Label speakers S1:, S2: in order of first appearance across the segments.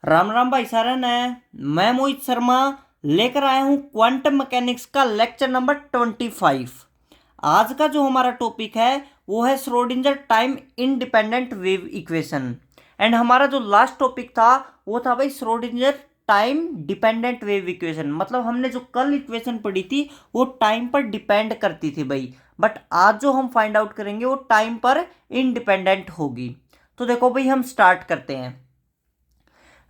S1: राम राम भाई सारन है। मैं मोहित शर्मा लेकर आया हूँ क्वांटम मैकेनिक्स का लेक्चर नंबर 25। आज का जो हमारा टॉपिक है वो है Schrödinger time independent wave equation. And हमारा जो लास्ट टॉपिक था वो था भाई Schrödinger time dependent wave equation. मतलब हमने जो कल इक्वेशन पढ़ी थी वो टाइम पर डिपेंड करती थी भाई, बट आज जो हम फाइंड आउट करेंगे वो टाइम पर इंडिपेंडेंट होगी। तो देखो भाई, हम स्टार्ट करते हैं।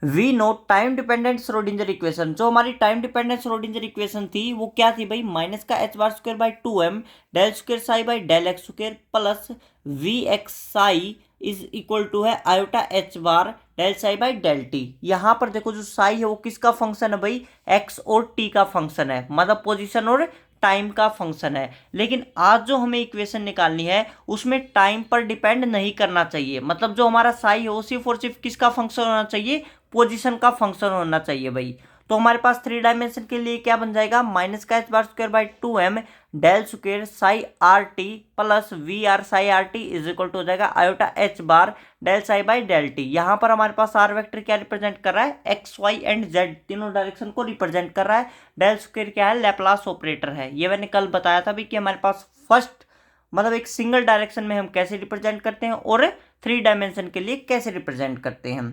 S1: We know time dependent Schrödinger equation. जो हमारी टाइम डिपेंडेंट श्रोडिंजर इक्वेशन थी वो क्या थी भाई? माइनस का h bar square by 2m del square psi by del x square plus V x psi is equal to है iota h bar del psi by del t. यहाँ पर देखो जो साई है वो किसका फंक्शन है भाई? एक्स और टी का फंक्शन है, मतलब पोजिशन और टाइम का फंक्शन है। लेकिन आज जो हमें इक्वेशन निकालनी है उसमें टाइम पर डिपेंड नहीं करना चाहिए। मतलब जो हमारा साई है वो सिर्फ और सिर्फ किसका फंक्शन होना चाहिए? पोजीशन का फंक्शन होना चाहिए भाई। तो हमारे पास 3 डायमेंशन के लिए क्या बन जाएगा? माइनस का h bar square by 2m del square psi r t plus we r psi r t is equal to हो जाएगा iota h bar del psi by del t. यहाँ पर हमारे पास आर वेक्टर क्या रिप्रेजेंट कर रहा है? एक्स वाई एंड जेड तीनों डायरेक्शन को रिप्रेजेंट कर रहा है। डेल स्क्वायर क्या है? लैप्लास ऑपरेटर है। ये मैंने कल बताया था भी कि हमारे पास फर्स्ट मतलब एक सिंगल डायरेक्शन में हम कैसे रिप्रेजेंट करते हैं और 3 डायमेंशन के लिए कैसे रिप्रेजेंट करते हैं।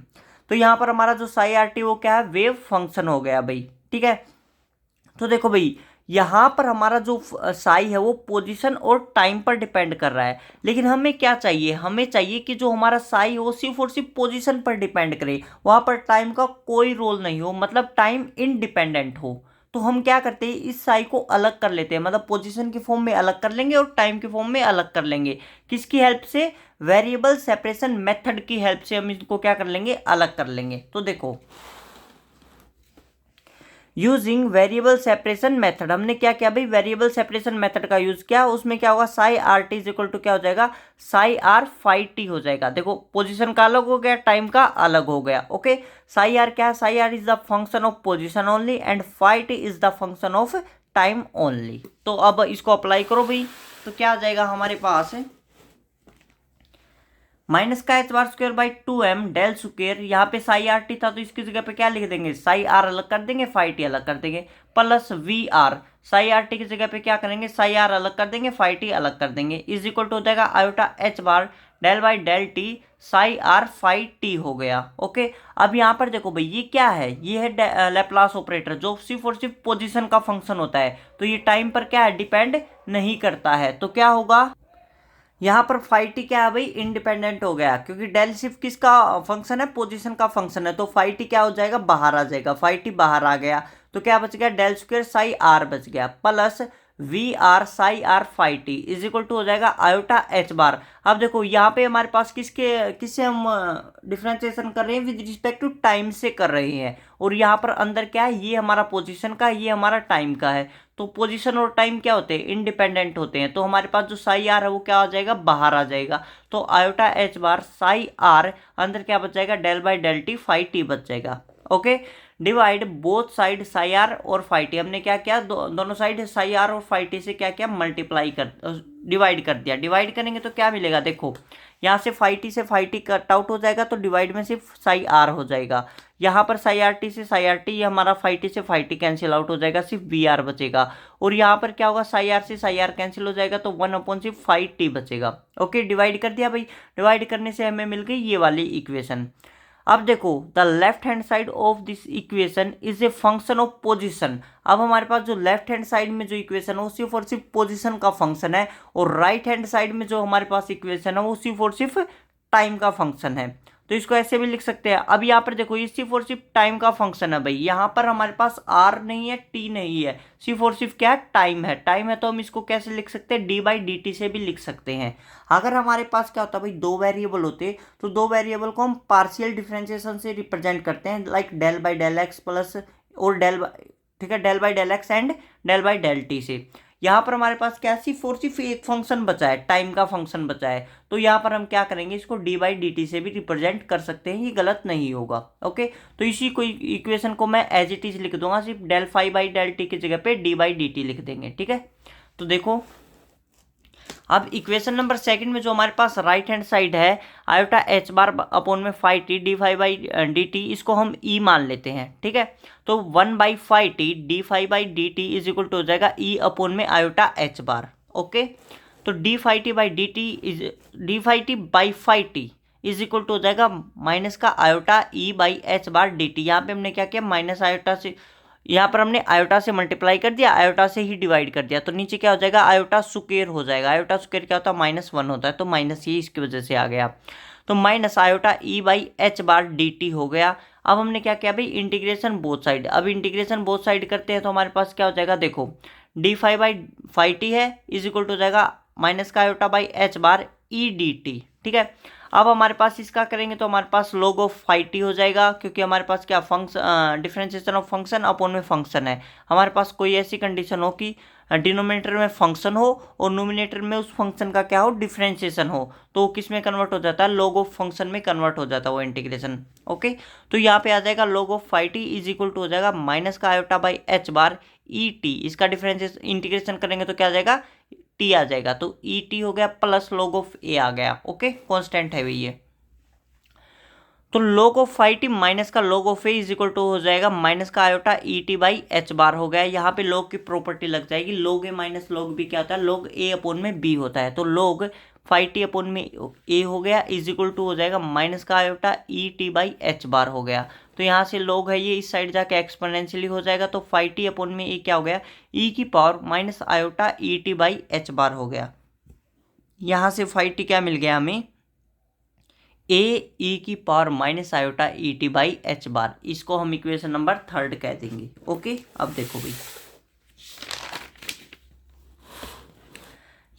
S1: तो यहाँ पर हमारा जो साई आर टी वो क्या है? वेव फंक्शन हो गया भाई, ठीक है। तो देखो भाई, यहाँ पर हमारा जो साई है वो पोजीशन और टाइम पर डिपेंड कर रहा है। लेकिन हमें क्या चाहिए? हमें चाहिए कि जो हमारा साई हो सिर्फ और सिर्फ पोजीशन पर डिपेंड करे, वहाँ पर टाइम का कोई रोल नहीं हो, मतलब टाइम इंडिपेंडेंट हो। तो हम क्या करते हैं, इस साई को अलग कर लेते हैं, मतलब पोजीशन की फॉर्म में अलग कर लेंगे और टाइम की फॉर्म में अलग कर लेंगे। किसकी हेल्प से? वेरिएबल सेपरेशन मेथड की हेल्प से हम इसको क्या कर लेंगे? अलग कर लेंगे। तो देखो, यूजिंग वेरिएबल सेपरेशन मेथड, हमने क्या किया भाई? वेरिएबल सेपरेशन मेथड का यूज किया। उसमें क्या होगा? Psi r t is equal to क्या हो जाएगा? साई आर फाई टी हो जाएगा। देखो, पोजीशन का अलग हो गया, टाइम का अलग हो गया। ओके, साई आर क्या है? Psi are is the function of position only and phi t is the function of time only. तो अब इसको अप्लाई करो भाई, तो क्या आ जाएगा हमारे पास? माइनस का h bar square by 2m del square, यहाँ पे साई आर टी था तो इसकी जगह पे क्या लिख देंगे? साई आर अलग कर देंगे, फाई टी अलग कर देंगे, plus we r. Psi r t की जगह पे क्या करेंगे? साई आर अलग कर देंगे, फाई टी अलग कर देंगे, इज इक्वल टू हो जाएगा iota h bar del by del t psi r phi t हो गया। ओके, अब यहाँ पर देखो भाई, ये क्या है? ये है लैप्लास ऑपरेटर जो सिर्फ और सिर्फ पोजिशन का फंक्शन होता है। तो ये टाइम पर क्या है? डिपेंड नहीं करता है। तो क्या होगा यहाँ पर? फाई टी क्या है भाई? इंडिपेंडेंट हो गया, क्योंकि डेल शिफ्ट किसका फंक्शन है? पोजीशन का फंक्शन है। तो फाई टी क्या हो जाएगा? बाहर आ जाएगा। फाई टी बाहर आ गया तो क्या बच गया? डेल स्क्वायर साई आर बच गया plus we r psi r phi t is equal to हो जाएगा आयोटा एच बार। अब देखो यहाँ पे हमारे पास किससे हम डिफ्रेंसिएशन कर रहे हैं? विद रिस्पेक्ट टू टाइम से कर रहे हैं। और यहाँ पर अंदर क्या है? ये हमारा पोजीशन का, ये हमारा टाइम का है। तो पोजीशन और टाइम क्या होते हैं? इंडिपेंडेंट होते हैं। तो हमारे पास जो साई आर है वो क्या हो जाएगा? बाहर आ जाएगा। तो iota h bar psi r अंदर क्या बच जाएगा? Del by del t phi t बच जाएगा। Okay, divide both side psi r और फाई टी। हमने क्या किया? दोनों साइड साई आर और फाई टी से क्या किया? मल्टीप्लाई कर डिवाइड कर दिया। डिवाइड करेंगे तो क्या मिलेगा? देखो, यहाँ से फाई टी से फाई टी कट आउट हो जाएगा तो डिवाइड में सिर्फ साई आर हो जाएगा। यहाँ पर साई आर टी से साई आर टी, ये हमारा फाई टी से फाई टी कैंसिल आउट हो जाएगा, सिर्फ वी आर बचेगा। और यहाँ पर क्या होगा? साई आर से साई आर कैंसिल हो जाएगा तो 1 सिर्फ फाई टी बचेगा। ओके, डिवाइड कर दिया भाई। डिवाइड करने से हमें मिल गई ये वाली इक्वेशन। अब देखो, the left hand side of this equation is a function of position. अब हमारे पास जो लेफ्ट हैंड साइड में जो इक्वेशन है वो सिर्फ और सिर्फ पोजीशन का फंक्शन है, और राइट हैंड साइड में जो हमारे पास इक्वेशन है वो सिर्फ और सिर्फ टाइम का फंक्शन है। तो इसको ऐसे भी लिख सकते हैं। अब यहाँ पर देखो, ये सिर्फ और सिर्फ टाइम का फंक्शन है भाई। यहाँ पर हमारे पास आर नहीं है, टी नहीं है, सिर्फ और सिर्फ क्या है? टाइम है। टाइम है तो हम इसको कैसे लिख सकते हैं? डी बाई डी टी से भी लिख सकते हैं। अगर हमारे पास क्या होता है भाई? 2 वेरिएबल होते तो 2 वेरिएबल को हम पार्शियल डिफरेंशिएशन से रिप्रेजेंट करते हैं, like del by del x plus और ठीक है, del by del x and del by del t से। यहाँ पर हमारे पास क्या? सिर्फ और सिर्फ एक फंक्शन बचा है, टाइम का फंक्शन बचा है। तो यहाँ पर हम क्या करेंगे? इसको डी बाई डी टी से भी रिप्रेजेंट कर सकते हैं, ये गलत नहीं होगा। ओके, तो इसी को इक्वेशन को मैं एज इट इज लिख दूंगा, सिर्फ del phi by del t की जगह पे डी बाई डी टी लिख देंगे, ठीक है। तो देखो, अब इक्वेशन नंबर सेकंड में जो हमारे पास राइट हैंड साइड है आयोटा एच बार अपॉन में phi t d phi by d T, इसको हम ई मान लेते हैं, ठीक है। तो 1/5t d phi by d t is equal to हो जाएगा ई अपॉन में आयोटा एच बार। ओके, तो d phi t by d t is d phi t by phi t is equal to हो जाएगा minus का iota e by h bar d t. यहाँ पे हमने क्या किया, माइनस आयोटा से, यहाँ पर हमने आयोटा से मल्टीप्लाई कर दिया, आयोटा से ही डिवाइड कर दिया, तो नीचे क्या हो जाएगा, आयोटा स्क्वायर हो जाएगा। आयोटा स्क्वायर क्या होता है, -1 होता है, तो माइनस ये इसकी वजह से आ गया। तो minus iota e by h bar d T हो गया। अब हमने क्या किया भाई, इंटीग्रेशन बोथ साइड। अब इंटीग्रेशन बोथ साइड करते हैं तो हमारे पास क्या हो जाएगा, देखो D phi by phi T है इज इक्वल टू हो जाएगा माइनस का iota by h bar E D T, ठीक है। अब हमारे पास इसका करेंगे तो हमारे पास log ऑफ फाइव टी हो जाएगा, क्योंकि हमारे पास क्या function differentiation of function upon में फंक्शन है। हमारे पास कोई ऐसी कंडीशन हो कि डिनोमिनेटर में फंक्शन हो और नोमिनेटर में उस फंक्शन का क्या हो, डिफरेंशिएशन हो, तो वो किस में कन्वर्ट हो जाता है, log ऑफ फंक्शन में कन्वर्ट हो जाता है वो इंटीग्रेशन। ओके, तो यहाँ पे आ जाएगा log of five t is equal to हो जाएगा माइनस का iota by h bar e t. इसका डिफरेंशिएशन इंटीग्रेशन करेंगे तो क्या आ जाएगा, टी आ जाएगा, तो ई टी हो गया प्लस log ऑफ ए आ गया। ओके, कॉन्स्टेंट है भैया। तो log of five t minus का log of A is equal to हो जाएगा माइनस का iota E t by h bar हो गया। यहाँ पे log की प्रॉपर्टी लग जाएगी, log ए माइनस log बी क्या होता है, log ए अपॉन में बी होता है। तो log फाइव टी अपॉन में ए हो गया इज इक्वल टू हो जाएगा माइनस का iota E t by h bar हो गया। तो यहाँ से log है ये इस साइड जाके एक्सपोनेंशियली हो जाएगा, तो फाइव टी अपॉन में ए क्या हो गया, ई की power minus iota E t by h bar हो गया। यहाँ से फाइव टी क्या मिल गया हमें, ए ई की power minus iota E t by h bar. इसको हम इक्वेशन नंबर थर्ड कह देंगे। ओके, अब देखो भाई,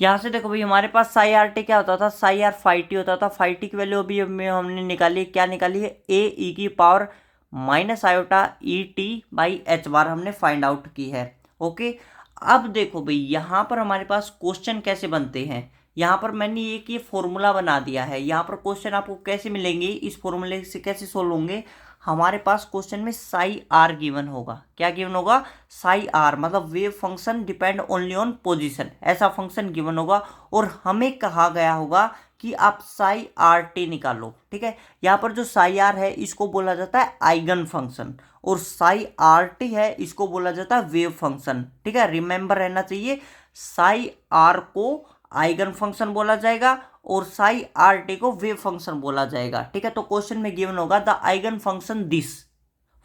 S1: यहाँ से देखो भाई हमारे पास साई आर टी क्या होता था, साई आर फाइव टी होता था। फाइव टी की वैल्यू अभी हमने निकाली, क्या निकाली है, ए ई की power minus iota E t by h bar हमने फाइंड आउट की है। ओके, अब देखो भाई यहाँ पर हमारे पास क्वेश्चन कैसे बनते हैं, यहाँ पर मैंने एक ये फॉर्मूला बना दिया है। यहाँ पर क्वेश्चन आपको कैसे मिलेंगे, इस फॉर्मूले से कैसे सोल्व होंगे, हमारे पास क्वेश्चन में साई आर गिवन होगा। क्या गिवन होगा, साई आर, मतलब wave function depend only on position, ऐसा फंक्शन गिवन होगा। और हमें कहा गया होगा कि आप साई आर टी निकालो, ठीक है। यहाँ पर जो साई आर है इसको बोला जाता है आइगन फंक्शन, और साई आर टी है इसको बोला जाता है वेव फंक्शन, ठीक है। रिमेंबर रहना चाहिए, साई आर को आइगन फंक्शन बोला जाएगा और साई आर टी को वेव फंक्शन बोला जाएगा, ठीक है। तो क्वेश्चन में गिवन होगा the eigen function this,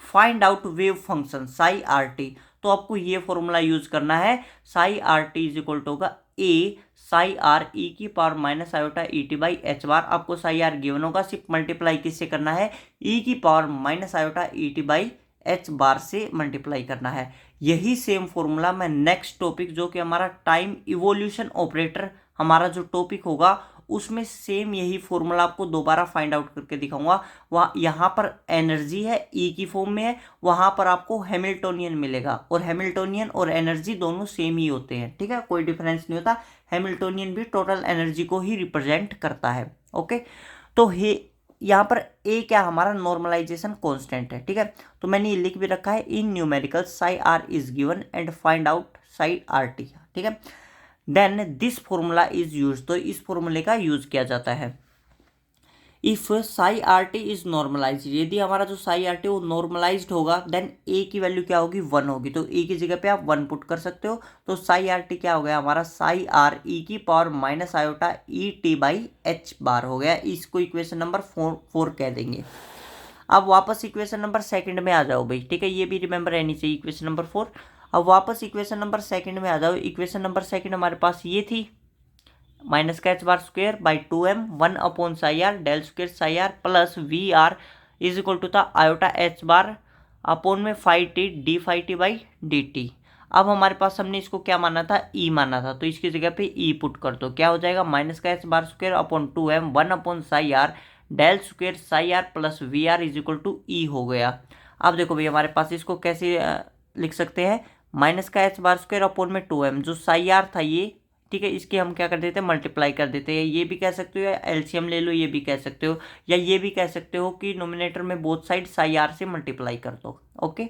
S1: find out wave function psi r t. तो आपको ये फॉर्मूला यूज करना है, psi r t is equal to होगा ए साई आर ई की power minus iota E t by h bar. आपको psi are given होगा, सिर्फ मल्टीप्लाई किससे करना है, ई की power minus iota E t by h bar से मल्टीप्लाई करना है। यही सेम फॉर्मूला मैं नेक्स्ट टॉपिक जो कि हमारा टाइम इवोल्यूशन ऑपरेटर हमारा जो टॉपिक होगा उसमें सेम यही फॉर्मूला आपको दोबारा फाइंड आउट करके दिखाऊंगा। वहाँ यहाँ पर एनर्जी है ई की फॉर्म में है, वहाँ पर आपको हैमिल्टोनियन मिलेगा, और हैमिल्टोनियन और एनर्जी दोनों सेम ही होते हैं, ठीक है, कोई डिफरेंस नहीं होता। हैमिल्टोनियन भी टोटल एनर्जी को ही रिप्रेजेंट करता है। ओके, तो हे यहाँ पर ए क्या हमारा नॉर्मलाइजेशन कांस्टेंट है, ठीक है। तो मैंने ये लिख भी रखा है, in numerical psi are is given and find out psi r t, ठीक है। Then this formula is use, तो इस फॉर्मूले का यूज किया जाता है। If psi r t is normalize, यदि हमारा जो साई आर टी वो नॉर्मलाइज्ड होगा, देन ए की वैल्यू क्या होगी, 1 होगी। तो ए की जगह पे आप 1 पुट कर सकते हो। तो साई आर टी क्या हो गया हमारा, साई आर ई की power minus iota E t by h bar हो गया। इसको इक्वेशन नंबर 4 कह देंगे। अब वापस इक्वेशन नंबर सेकंड में आ जाओ भाई, ठीक है, ये भी रिमेंबर रहनी चाहिए इक्वेशन नंबर 4। अब वापस इक्वेशन नंबर सेकंड में आ जाओ। इक्वेशन नंबर सेकंड हमारे पास ये थी, माइनस का h bar square by 2m 1 upon psi r del square psi r plus we r is equal to था आयोटा एच बार अपॉन में phi t d phi t by d t. अब हमारे पास हमने इसको क्या माना था, ई माना था, तो इसकी जगह पे ई पुट कर दो। क्या हो जाएगा, माइनस का h bar square upon 2m 1 upon psi r del square psi r plus we r is equal to E हो गया। अब देखो भाई हमारे पास इसको कैसे लिख सकते हैं, माइनस का एच बार स्क्वेयर अपॉन में 2m, जो साई आर था ये, ठीक है, इसके हम क्या कर देते हैं, मल्टीप्लाई कर देते हैं। ये भी कह सकते हो, या एलसीएम ले लो, ये भी कह सकते हो, या ये भी कह सकते हो कि नोमिनेटर में बोथ साइड साई आर से मल्टीप्लाई कर दो। ओके,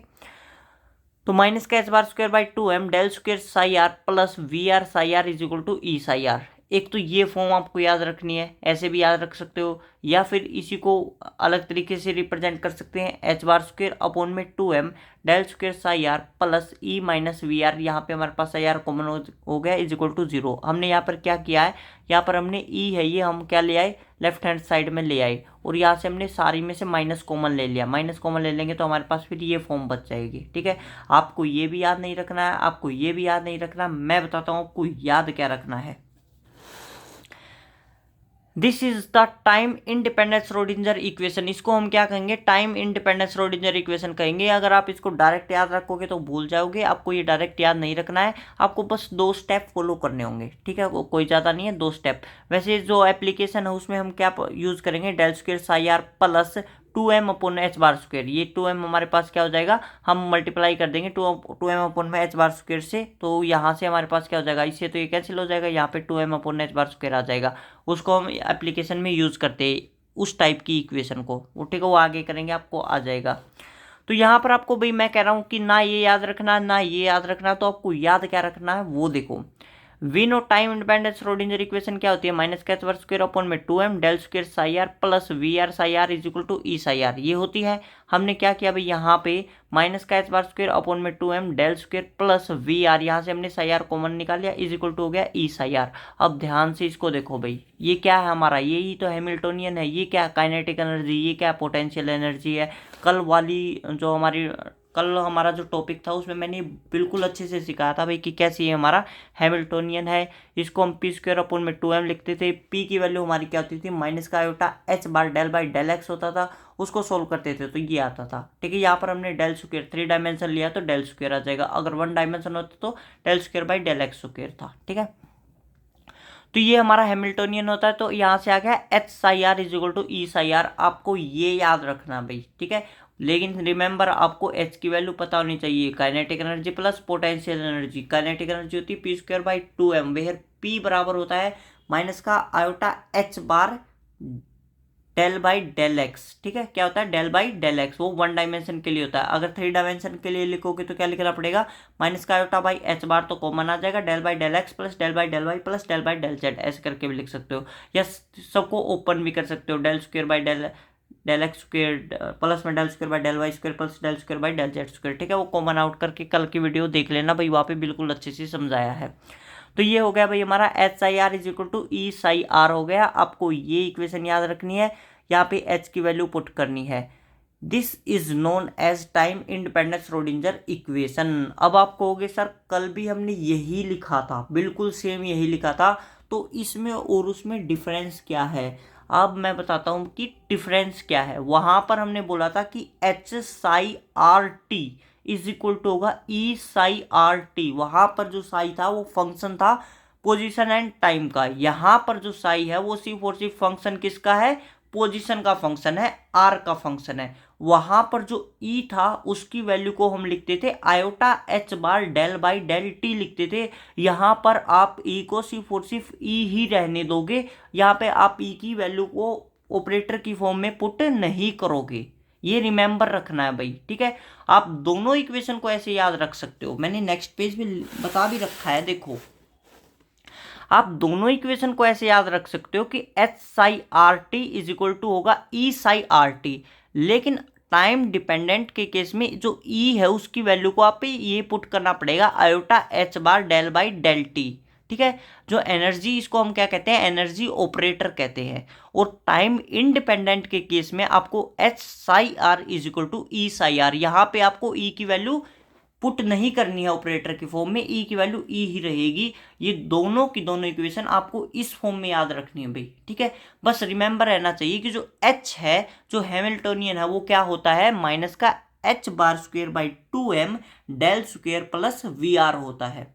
S1: तो माइनस का h bar square by 2m del square psi r plus we r psi are is equal to E psi r. एक तो ये फॉर्म आपको याद रखनी है, ऐसे भी याद रख सकते हो, या फिर इसी को अलग तरीके से रिप्रेजेंट कर सकते हैं, एच बार स्क्वेयर अपॉन में 2m del square psi r plus e minus v r. यहाँ पे हमारे पास साई आर कॉमन हो गया इज इक्वल टू 0। हमने यहाँ पर क्या किया है, यहाँ पर हमने ई है ये हम क्या ले आए, लेफ्ट हैंड साइड में ले आए, और यहाँ से हमने सारी में से माइनस कॉमन ले लिया। माइनस कॉमन ले लेंगे तो हमारे पास फिर ये फॉर्म बच जाएगी। ठीक है, आपको ये भी याद नहीं रखना है, आपको ये भी याद नहीं रखना, मैं बताता हूँ आपको याद क्या रखना है। This is the time independent Schrödinger equation. इसको हम क्या कहेंगे, टाइम इंडिपेंडेंट श्रोडिंजर इक्वेशन कहेंगे। अगर आप इसको डायरेक्ट याद रखोगे तो भूल जाओगे, आपको ये डायरेक्ट याद नहीं रखना है, आपको बस 2 स्टेप फॉलो करने होंगे। ठीक है, कोई ज़्यादा नहीं है, 2 स्टेप। वैसे जो एप्लीकेशन है उसमें हम क्या यूज़ करेंगे, del square psi r plus 2m upon h bar square. ये 2m हमारे पास क्या हो जाएगा, हम मल्टीप्लाई कर देंगे 2m अपॉन में एच बार स्क्वेयर से, तो यहाँ से हमारे पास क्या हो जाएगा, इससे तो ये कैंसिल हो जाएगा, यहाँ पे 2m upon h bar square आ जाएगा। उसको हम एप्लीकेशन में यूज़ करते हैं उस टाइप की इक्वेशन को, वो ठीक है, वो आगे करेंगे आपको आ जाएगा। तो यहाँ पर आपको भाई मैं कह रहा हूँ कि ना ये याद रखना ना ये याद रखना, तो आपको याद क्या रखना है वो देखो। We know time independent Schrödinger equation क्या होती है, माइनस का स्क्वायर स्क्वायर अपॉन में 2m del square psi r plus we r psi are is equal to E psi r, ये होती है। हमने क्या किया भाई, यहाँ पे माइनस का स्क्वायर स्क्वायर अपॉन में 2m del square plus we r, यहाँ से हमने साई आर कॉमन निकाल लिया, इज इक्वल टू हो गया ई साई आर। अब ध्यान से इसको देखो भाई, ये क्या है हमारा, ये ही तो हैमिल्टोनियन है, ये क्या काइनेटिक एनर्जी, ये क्या पोटेंशियल एनर्जी है। कल वाली जो हमारी कल हमारा जो टॉपिक था उसमें मैंने बिल्कुल अच्छे से सिखाया था भाई कि कैसे ये हमारा हैमिल्टोनियन है। इसको हम पी स्क्वायर अपॉन में 2m लिखते थे। पी की वैल्यू हमारी क्या होती थी, माइनस का iota h bar del by del x होता था, उसको सोल्व करते थे तो ये आता था। ठीक है, यहाँ पर हमने डेल स्क्वायर 3 डायमेंशन लिया तो डेल स्क्वायर आ जाएगा, अगर 1 डायमेंशन होता तो del square by del x square था। ठीक है, तो ये हमारा हैमिल्टोनियन होता है, तो यहाँ से आ गया h psi are is equal to E psi r. आपको ये याद रखना भाई, ठीक है। लेकिन रिमेंबर आपको एच की वैल्यू पता होनी चाहिए, kinetic energy plus potential energy. Kinetic energy होती है p square by 2m, where p बराबर होता है माइनस का iota h bar del by del x. ठीक है, क्या होता है डेल बाई डेल एक्स, वो 1 डायमेंशन के लिए होता है। अगर 3 डायमेंशन के लिए लिखोगे तो क्या लिखना पड़ेगा, माइनस का आयोटा बाई एच बार तो कॉमन आ जाएगा, del by del x plus del by del y plus del by del z, ऐसे करके भी लिख सकते हो, या सबको ओपन भी कर सकते हो, del square by del x square plus में del square by del y square plus del square by del z square. ठीक है, वो कॉमन आउट करके कल की वीडियो देख लेना भाई, वहाँ पे बिल्कुल अच्छे से समझाया है। तो ये हो गया भाई हमारा h psi r is equal to E psi r हो गया। आपको ये इक्वेशन याद रखनी है, यहाँ पे एच की वैल्यू पुट करनी है। This is known as time independent Schrödinger equation. अब आप कहोगे सर कल भी हमने यही लिखा था, बिल्कुल सेम यही लिखा था, तो इसमें और उसमें डिफरेंस क्या है। अब मैं बताता हूँ कि डिफरेंस क्या है। वहाँ पर हमने बोला था कि h psi r t is equal to होगा ई साई आर टी। वहाँ पर जो साई था वो फंक्शन था पोजीशन एंड टाइम का, यहाँ पर जो साई है वो सिर्फ और सिर्फ फंक्शन किसका है, पोजीशन का फंक्शन है, आर का फंक्शन है। वहां पर जो ई था उसकी वैल्यू को हम लिखते थे iota h bar del by del t लिखते थे। यहां पर आप ई को सिर्फ और सिर्फ ई ही रहने दोगे, यहाँ पे आप ई की वैल्यू को ऑपरेटर की फॉर्म में पुट नहीं करोगे, ये रिमेंबर रखना है भाई। ठीक है, आप दोनों इक्वेशन को ऐसे याद रख सकते हो, मैंने नेक्स्ट पेज पे बता भी रखा है, देखो आप दोनों इक्वेशन को ऐसे याद रख सकते हो कि h psi r t is equal to होगा ई साई आर टी। लेकिन टाइम डिपेंडेंट के केस में जो ई है उसकी वैल्यू को आप ये पुट करना पड़ेगा iota h bar del by del t. ठीक है, जो एनर्जी इसको हम क्या कहते हैं, एनर्जी ऑपरेटर कहते हैं। और टाइम इंडिपेंडेंट के केस में आपको H psi are is equal to E psi R, यहाँ पे आपको ई की वैल्यू पुट नहीं करनी है ऑपरेटर की फॉर्म में, ई की वैल्यू ई ही रहेगी। ये दोनों की दोनों इक्वेशन आपको इस फॉर्म में याद रखनी है भाई। ठीक है, बस रिमेंबर रहना चाहिए कि जो एच है, जो हैमिल्टोनियन है, वो क्या होता है माइनस का h bar square by 2m del square plus we r होता है।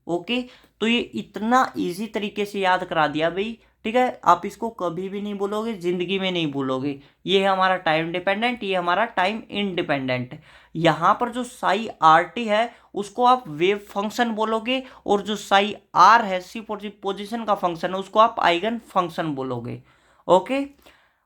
S1: ओके, तो ये इतना इजी तरीके से याद करा दिया भाई। ठीक है, आप इसको कभी भी नहीं भूलोगे, जिंदगी में नहीं भूलोगे। ये है हमारा टाइम डिपेंडेंट, ये हमारा टाइम इंडिपेंडेंट। यहाँ पर जो साई आर टी है उसको आप वेव फंक्शन बोलोगे, और जो साई आर है सिर्फ और सिर्फ पोजिशन का फंक्शन है उसको आप आइगन फंक्शन बोलोगे। ओके,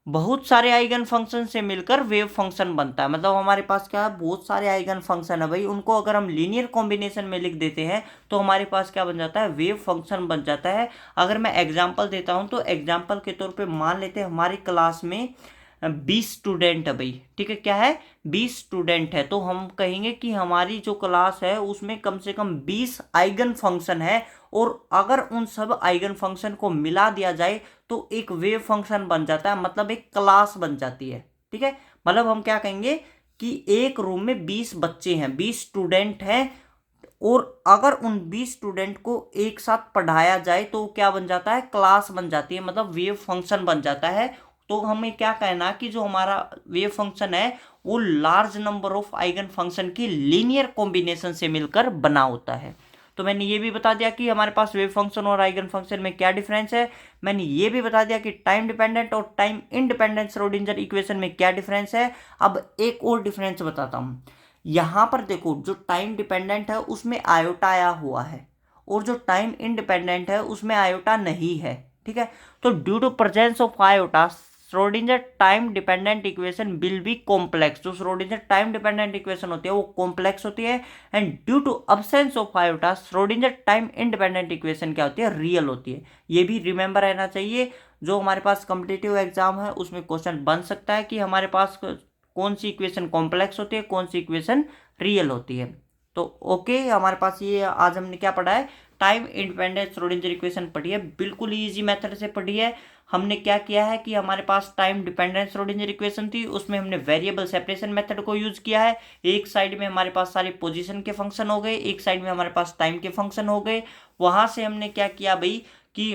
S1: बहुत सारे आइगन फंक्शन से मिलकर वेव फंक्शन बनता है। मतलब हमारे पास क्या है, बहुत सारे आइगन फंक्शन है भाई, उनको अगर हम लीनियर कॉम्बिनेशन में लिख देते हैं तो हमारे पास क्या बन जाता है, वेव फंक्शन बन जाता है। अगर मैं एग्जांपल देता हूं तो एग्जांपल के तौर पे मान लेते हैं हमारी क्लास में 20 स्टूडेंट है भाई, ठीक है, क्या है, 20 स्टूडेंट है, तो हम कहेंगे कि हमारी जो क्लास है उसमें कम से कम 20 आइगन फंक्शन है, और अगर उन सब आइगन फंक्शन को मिला दिया जाए तो एक वेव फंक्शन बन जाता है, मतलब एक क्लास बन जाती है, ठीक है। मतलब हम क्या कहेंगे कि एक रूम में 20 बच्चे हैं, 20 स्टूडेंट हैं, और अगर उन 20 स्टूडेंट को एक साथ पढ़ाया जाए तो क्या बन जाता है, क्लास बन जाती है, मतलब वेव फंक्शन बन जाता है। तो हमें क्या कहना कि जो हमारा वेव फंक्शन है वो large number of eigen function की लीनियर कॉम्बिनेशन से मिलकर बना होता है। तो मैंने ये भी बता दिया कि हमारे पास वेव फंक्शन और आइगन फंक्शन में क्या डिफरेंस है। मैंने ये भी बता दिया कि टाइम डिपेंडेंट और टाइम इंडिपेंडेंट श्रोडिंगर इक्वेशन में क्या डिफरेंस है। अब एक और डिफरेंस बताता हूं। यहां पर देखो, जो टाइम डिपेंडेंट है उसमें आयोटा आया हुआ है, और जो टाइम इंडिपेंडेंट है उसमें आयोटा नहीं है, ठीक है। तो due to presence of iota Schrodinger time dependent equation will be complex. जो श्रोडिंगर टाइम डिपेंडेंट इक्वेशन होती है वो कॉम्प्लेक्स होती है, and due to absence of iota Schrodinger time independent equation क्या होती है, रियल होती है। ये भी रिमेंबर रहना चाहिए। जो हमारे पास कॉम्पिटिटिव एग्जाम है उसमें क्वेश्चन बन सकता है कि हमारे पास कौन सी इक्वेशन कॉम्प्लेक्स होती है, कौन सी इक्वेशन रियल होती है। तो ओके, हमारे पास ये आज हमने क्या पढ़ा है, टाइम इंडिपेंडेंट श्रोडिंगर इक्वेशन पढ़ी है, बिल्कुल इजी मेथड से पढ़ी है। हमने क्या किया है कि हमारे पास टाइम डिपेंडेंट श्रोडिंगर इक्वेशन थी, उसमें हमने वेरिएबल सेपरेशन मेथड को यूज किया है। एक साइड में हमारे पास सारी पोजीशन के फंक्शन हो गए, एक साइड में हमारे पास टाइम के फंक्शन हो गए। वहां से हमने क्या किया भाई कि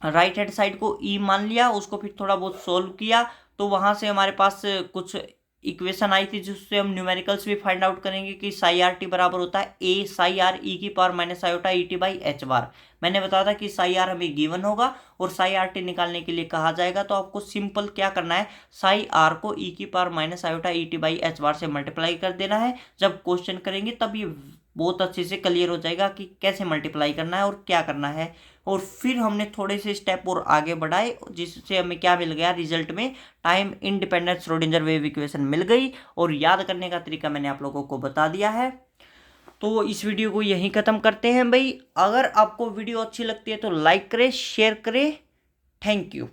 S1: राइट हैंड साइड को ई मान लिया, उसको फिर थोड़ा बहुत सोल्व किया, तो वहां से हमारे पास कुछ इक्वेशन आई थी जिससे हम न्यूमेरिकल्स भी फाइंड आउट करेंगे कि साई आर टी बराबर होता है ए साई आर ई की power minus iota E t by h bar. मैंने बताया था कि साई आर हमें गिवन होगा और साई आर टी निकालने के लिए कहा जाएगा, तो आपको सिंपल क्या करना है, साई आर को ई की power minus iota E t by h bar से मल्टीप्लाई कर देना है। जब क्वेश्चन करेंगे तब ये बहुत अच्छे से क्लियर हो जाएगा कि कैसे मल्टीप्लाई करना है और क्या करना है। और फिर हमने थोड़े से स्टेप और आगे बढ़ाए, जिससे हमें क्या मिल गया, रिजल्ट में time independent Schrodinger wave equation मिल गई। और याद करने का तरीका मैंने आप लोगों को बता दिया है। तो इस वीडियो को यहीं ख़त्म करते हैं भाई। अगर आपको वीडियो अच्छी लगती है तो लाइक करें, शेयर करें। Thank you.